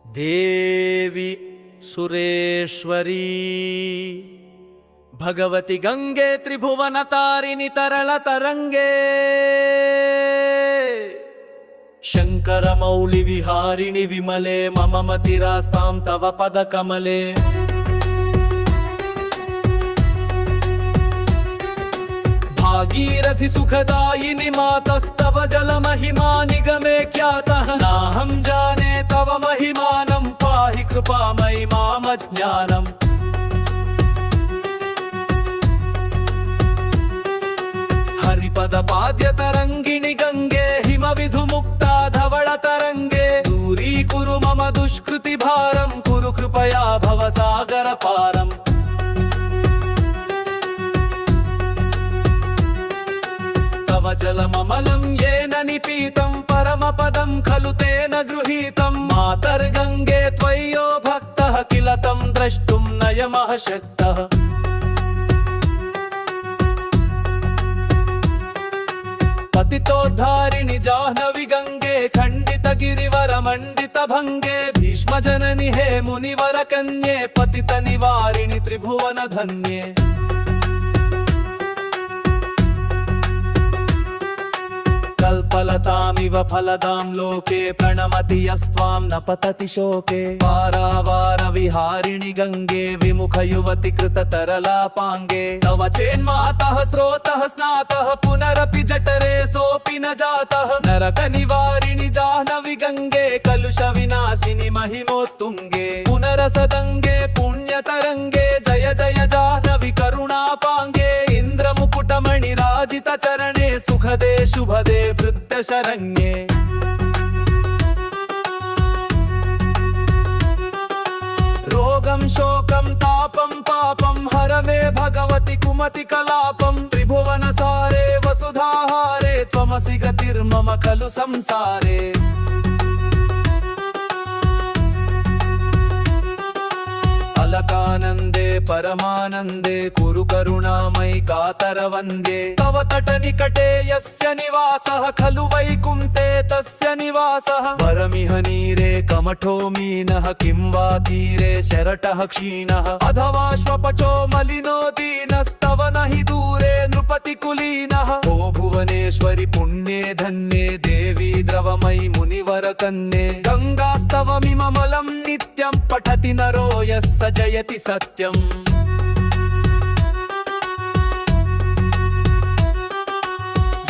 देवी सुरेश्वरी भगवति गंगे त्रिभुवन तारिणी तरल तरंगे शंकर मौलि विहारिणि विमले मम मतिरास्तां तव पद कमले। भागीरथि सुखदायिनि मातस्तव जल महिमा निगमे ख्यातः नाहं जाने तव महिमानं पाहि कृपामयि मामज्ञानम्। हरिपद पाद्य तरंगिणि गंगे हिम विधु मुक्ता धवल तरंगे दूरीकुरु मम दुष्कृति भारं कुरु कृपया भव सागर पारम्। तव जलममलं येन निपीतं परमपदं खलु तेन गृहीतं मातर्गंगे त्वय्यो भक्तः किल तं द्रष्टुं नयमः शक्तः। पतितोद्धारिणि जाह्नवी गंगे खंडित गिरिवर मंडित भंगे भीष्म जननि हे मुनिवर कन्ये पतित निवारिणि त्रिभुवन धन्ये। कल्पलतामिव फलदां लोके प्रणमति यस्त्वां न पतति शोके। वारावार विहारिणि गंगे विमुख युवति कृत तरलापांगे तव चेन्मातः स्रोतः स्नातः पुनरपि जठरे सोऽपि न जातः। नरक निवारिणि जाह्नवी गंगे कलुष विनाशिनि महिमोत्तुंगे पुनरसदंगे पुण्यतरंगे जय जय जाह्नवी करुणापांगे। इंद्रमुकुटमणि राजित चरणे सुखदे शुभदे भृत्य शरण्ये। रोगं शोकं तापं पापं हर मे भगवति कुमति कलापं। त्रिभुवन सारे वसुधाहारे त्वमसि गतिर्मम खलु संसारे। अलकानंदे परमानंदे कुरु करुणामयि कातर वंदे। तव तट निकटे यस्य निवासः खलु वैकुंठे तस्य निवासः। वरमिह नीरे कमठो मीनः किं वा तीरे शरटः क्षीणः। अथवा श्वपचो मलिनो दीनस्तव नहि दूरे नृपति कुलीनः। ओ भुवनेश्वरि पुण्ये धन्ये देवी द्रवमयि मुनिवर कन्ये। गंगास्तवमिममलं नित्यं पठति नरो यस्य जयति सत्यम्।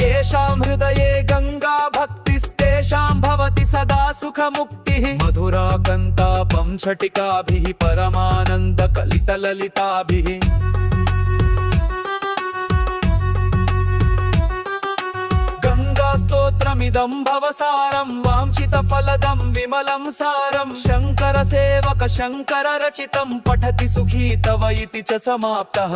येषां हृदये गंगा भक्तिस्तेषां भवति सदा सुखमुक्तिः। मधुराकन्तापं छटिकाभिः परमानन्द कलितललिताभिः। स्तोत्रमिदं भवसारं वाञ्छितफलदं विमलं सारं। शङ्कर सेवक शङ्कर रचितं पठति सुखी तव इति च समाप्तः।